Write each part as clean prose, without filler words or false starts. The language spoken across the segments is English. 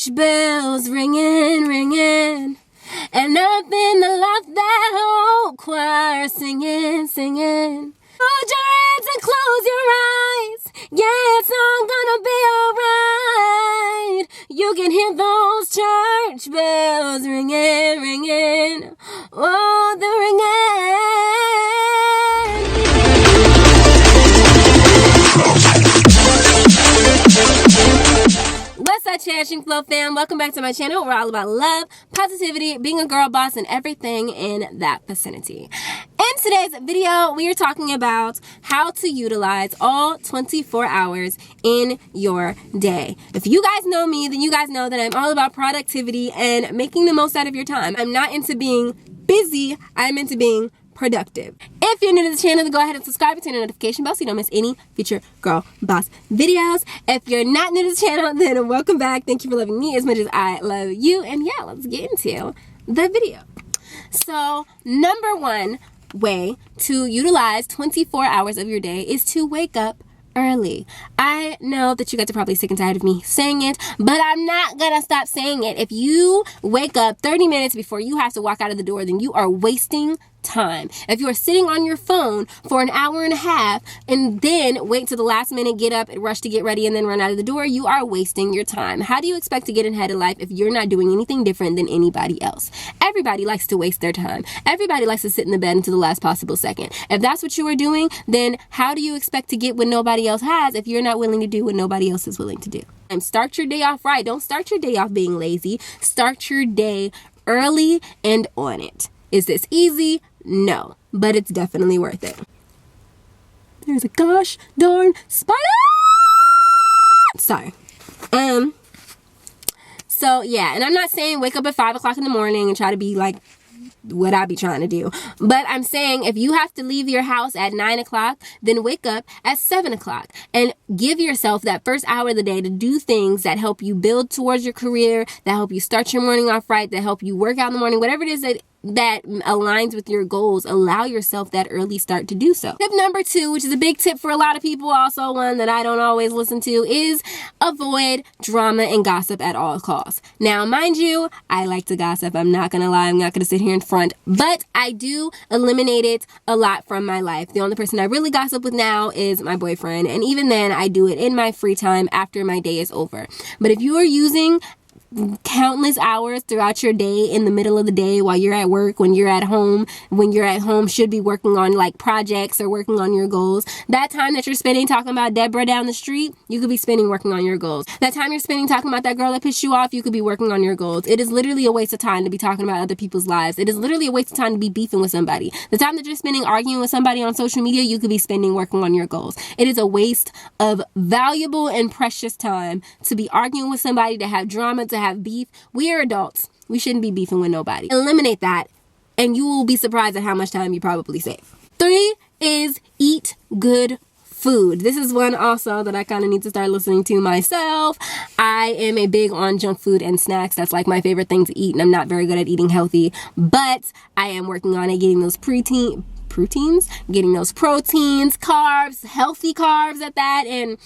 church bells ringing, ringing, and up in the loft that whole choir singing, singing. Hold your hands and close your eyes. Yeah, it's all gonna be alright. You can hear those church bells ringing, ringing. Oh, the ringing. What's up, CherishingFlo fam? Welcome back to my channel. We're all about love, positivity, being a girl boss, and everything in that vicinity. In today's video, we are talking about how to utilize all 24 hours in your day. If you guys know me, then you guys know that I'm all about productivity and making the most out of your time. I'm not into being busy, I'm into being productive. If you're new to the channel, then go ahead and subscribe and turn on the notification bell so you don't miss any future girl boss videos. If you're not new to the channel, then welcome back. Thank you for loving me as much as I love you. And yeah, let's get into the video. So, number one way to utilize 24 hours of your day is to wake up early. I know that you guys are probably sick and tired of me saying it, but I'm not gonna stop saying it. If you wake up 30 minutes before you have to walk out of the door, then you are wasting time. If you are sitting on your phone for an hour and a half and then wait till the last minute, get up and rush to get ready and then run out of the door, you are wasting your time. How do you expect to get ahead in life if you're not doing anything different than anybody else? Everybody likes to waste their time. Everybody likes to sit in the bed until the last possible second. If that's what you are doing, then how do you expect to get what nobody else has if you're not willing to do what nobody else is willing to do? And start your day off right. Don't start your day off being lazy. Start your day early and on it. Is this easy? No, but it's definitely worth it. There's a gosh darn spider! Sorry. So yeah, and I'm not saying wake up at 5 o'clock in the morning and try to be like what I be trying to do. But I'm saying if you have to leave your house at 9 o'clock, then wake up at 7 o'clock and give yourself that first hour of the day to do things that help you build towards your career, that help you start your morning off right, that help you work out in the morning, whatever it is that aligns with your goals. Allow yourself that early start to do so. Tip number 2, which is a big tip for a lot of people, also one that I don't always listen to, is avoid drama and gossip at all costs. Now, mind you, I like to gossip. I'm not gonna lie. I'm not gonna sit here in front, but I do eliminate it a lot from my life. The only person I really gossip with now is my boyfriend, and even then I do it in my free time after my day is over. But if you are using countless hours throughout your day, in the middle of the day, while you're at work, when you're at home should be working on like projects or working on your goals. That time that you're spending talking about Deborah down the street, you could be spending working on your goals. That time you're spending talking about that girl that pissed you off, you could be working on your goals. It is literally a waste of time to be talking about other people's lives. It is literally a waste of time to be beefing with somebody. The time that you're spending arguing with somebody on social media, you could be spending working on your goals. It is a waste of valuable and precious time to be arguing with somebody, to have drama, to have beef. We are adults. We shouldn't be beefing with nobody. Eliminate that, and you will be surprised at how much time you probably save. 3 is eat good food. This is one also that I kind of need to start listening to myself. I am a big on junk food and snacks. That's like my favorite thing to eat, and I'm not very good at eating healthy, but I am working on it, getting those proteins, getting those proteins, carbs, healthy carbs at that, and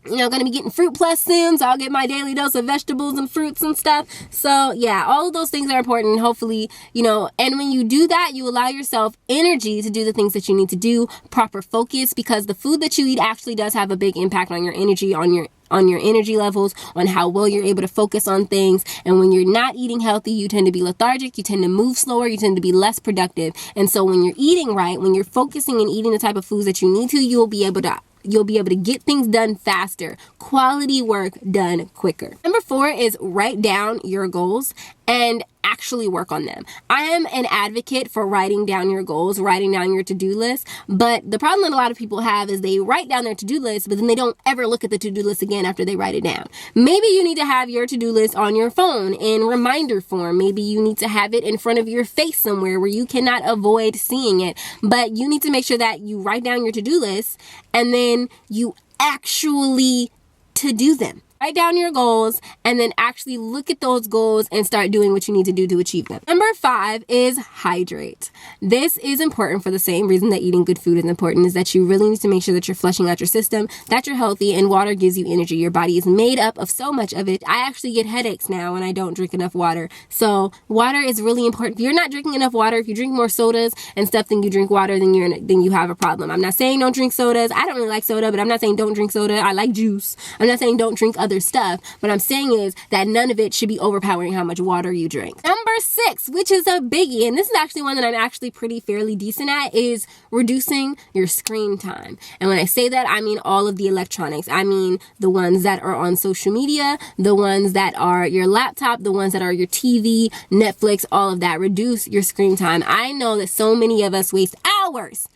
gonna be getting Fruit Plus soon, so I'll get my daily dose of vegetables and fruits and stuff. So yeah, all of those things are important. Hopefully, and when you do that, you allow yourself energy to do the things that you need to do, proper focus, because the food that you eat actually does have a big impact on your energy, on your energy levels, on how well you're able to focus on things. And when you're not eating healthy, you tend to be lethargic, you tend to move slower, you tend to be less productive. And so when you're eating right, when you're focusing and eating the type of foods that you need to, you'll be able to get things done faster, quality work done quicker. Number 4 is write down your goals and actually work on them. I am an advocate for writing down your goals, writing down your to-do list, but the problem that a lot of people have is they write down their to-do list, but then they don't ever look at the to-do list again after they write it down. Maybe you need to have your to-do list on your phone in reminder form. Maybe you need to have it in front of your face somewhere where you cannot avoid seeing it, but you need to make sure that you write down your to-do list and then you actually to do them. Write down your goals and then actually look at those goals and start doing what you need to do to achieve them. Number 5 is hydrate. This is important for the same reason that eating good food is important, is that you really need to make sure that you're flushing out your system, that you're healthy, and water gives you energy. Your body is made up of so much of it. I actually get headaches now when I don't drink enough water. So water is really important. If you're not drinking enough water, if you drink more sodas and stuff than you drink water, then you have a problem. I'm not saying don't drink sodas. I don't really like soda, but I'm not saying don't drink soda. I like juice. I'm not saying don't drink other stuff. What I'm saying is that none of it should be overpowering how much water you drink. Number 6, which is a biggie, and this is actually one that I'm actually pretty fairly decent at, is reducing your screen time. And when I say that, I mean all of the electronics. I mean the ones that are on social media, the ones that are your laptop, the ones that are your TV, Netflix, all of that. Reduce your screen time. I know that so many of us waste hours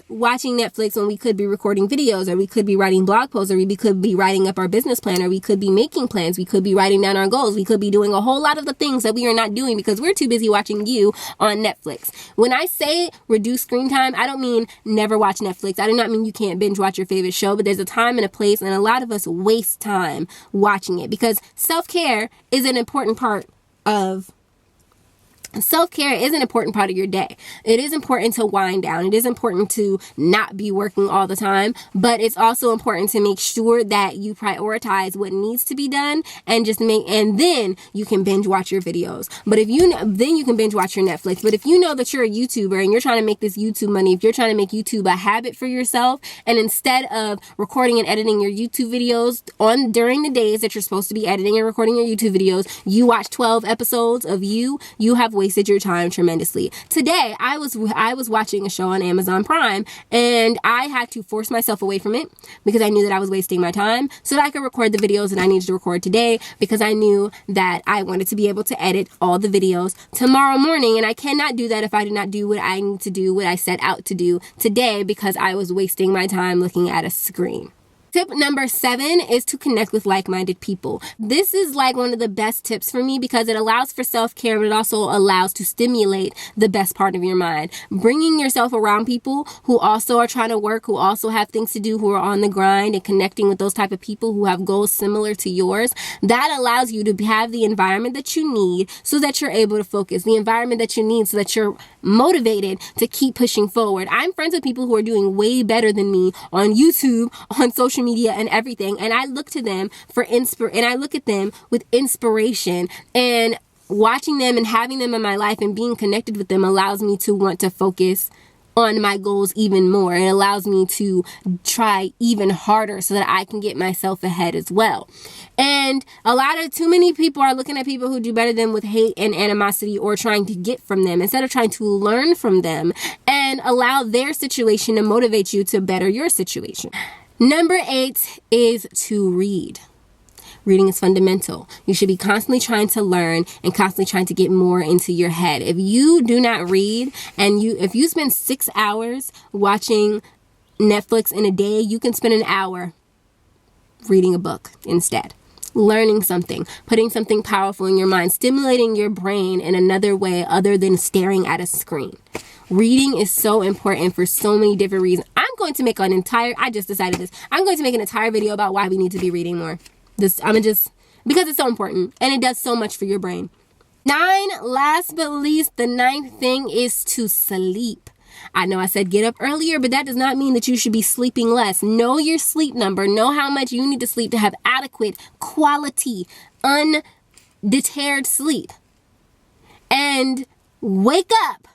watching Netflix when we could be recording videos, or we could be writing blog posts, or we could be writing up our business plan, or we could be making plans, we could be writing down our goals, we could be doing a whole lot of the things that we are not doing because we're too busy watching you on Netflix. When I say reduce screen time, I don't mean never watch Netflix. I do not mean you can't binge watch your favorite show, but there's a time and a place, and a lot of us waste time watching it because self-care is an important part of Self-care is an important part of your day. It is important to wind down. It is important to not be working all the time, but it's also important to make sure that you prioritize what needs to be done and then you can binge watch your videos. But then you can binge watch your Netflix. But if you know that you're a YouTuber and you're trying to make this YouTube money, if you're trying to make YouTube a habit for yourself, and instead of recording and editing your YouTube videos during the days that you're supposed to be editing and recording your YouTube videos, you watch 12 episodes of you have wasted your time tremendously. Today, I was watching a show on Amazon Prime, and I had to force myself away from it because I knew that I was wasting my time so that I could record the videos that I needed to record today, because I knew that I wanted to be able to edit all the videos tomorrow morning, and I cannot do that if I do not do what I need to do, what I set out to do today, because I was wasting my time looking at a screen. Tip number 7 is to connect with like-minded people. This is like one of the best tips for me because it allows for self-care, but it also allows to stimulate the best part of your mind. Bringing yourself around people who also are trying to work, who also have things to do, who are on the grind, and connecting with those type of people who have goals similar to yours, that allows you to have the environment that you need so that you're able to focus, the environment that you need so that you're motivated to keep pushing forward. I'm friends with people who are doing way better than me on YouTube, on social media, and everything, and I look to them and I look at them with inspiration, and watching them and having them in my life and being connected with them allows me to want to focus on my goals even more. It allows me to try even harder so that I can get myself ahead as well. And too many people are looking at people who do better than with hate and animosity, or trying to get from them instead of trying to learn from them and allow their situation to motivate you to better your situation. Number 8 is to read. Reading is fundamental. You should be constantly trying to learn and constantly trying to get more into your head. If you do not read, and if you spend 6 hours watching Netflix in a day, you can spend an hour reading a book instead. Learning something, putting something powerful in your mind, stimulating your brain in another way other than staring at a screen. Reading is so important for so many different reasons. I'm going to make an entire video about why we need to be reading more. Because it's so important and it does so much for your brain. 9, last but least, the 9th thing is to sleep. I know I said get up earlier, but that does not mean that you should be sleeping less. Know your sleep number. Know how much you need to sleep to have adequate, quality, undeterred sleep. And wake up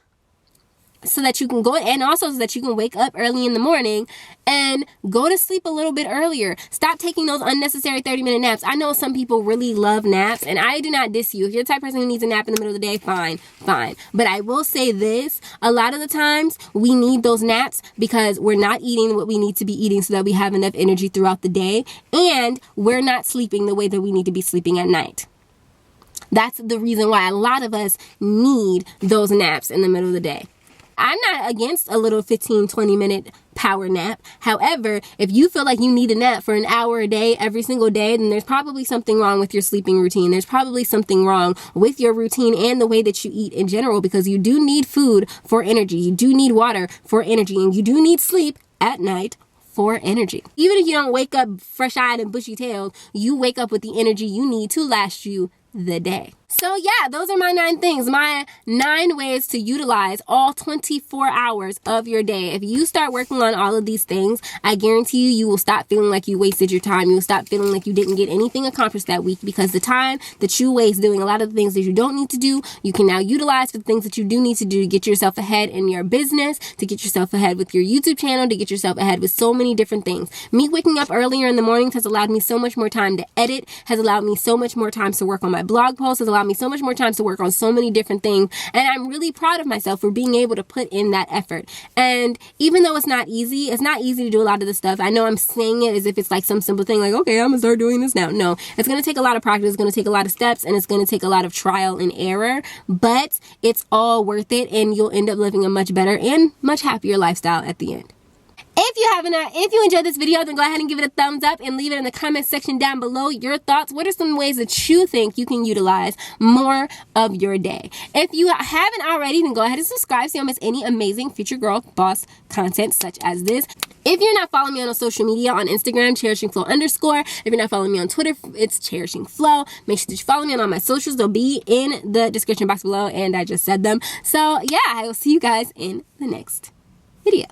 so that you can wake up early in the morning and go to sleep a little bit earlier. Stop taking those unnecessary 30-minute naps. I know some people really love naps, and I do not diss you. If you're the type of person who needs a nap in the middle of the day, fine. But I will say this, a lot of the times we need those naps because we're not eating what we need to be eating so that we have enough energy throughout the day, and we're not sleeping the way that we need to be sleeping at night. That's the reason why a lot of us need those naps in the middle of the day. I'm not against a little 15-20 minute power nap. However, if you feel like you need a nap for an hour a day every single day, then there's probably something wrong with your sleeping routine. There's probably something wrong with your routine and the way that you eat in general, because you do need food for energy. You do need water for energy, and you do need sleep at night for energy. Even if you don't wake up fresh-eyed and bushy-tailed, you wake up with the energy you need to last you the day. So yeah, those are my 9 things, my 9 ways to utilize all 24 hours of your day. If you start working on all of these things, I guarantee you will stop feeling like you wasted your time. You will stop feeling like you didn't get anything accomplished that week, because the time that you waste doing a lot of the things that you don't need to do, you can now utilize for the things that you do need to do to get yourself ahead in your business, to get yourself ahead with your YouTube channel, to get yourself ahead with so many different things. Me waking up earlier in the mornings has allowed me so much more time to edit, has allowed me so much more time to work on my blog posts, has allowed me so much more time to work on so many different things, and I'm really proud of myself for being able to put in that effort. And even though it's not easy to do a lot of this stuff. I know I'm saying it as if it's like some simple thing like, okay, I'm gonna start doing this now. No, it's gonna take a lot of practice, it's gonna take a lot of steps, and it's gonna take a lot of trial and error, but it's all worth it, and you'll end up living a much better and much happier lifestyle at the end. If you enjoyed this video, then go ahead and give it a thumbs up and leave it in the comment section down below your thoughts. What are some ways that you think you can utilize more of your day? If you haven't already, then go ahead and subscribe so you don't miss any amazing Future Girl Boss content such as this. If you're not following me on social media, on Instagram, CherishingFlo_. If you're not following me on Twitter, it's CherishingFlo. Make sure that you follow me on all my socials. They'll be in the description box below, and I just said them. So yeah, I will see you guys in the next video.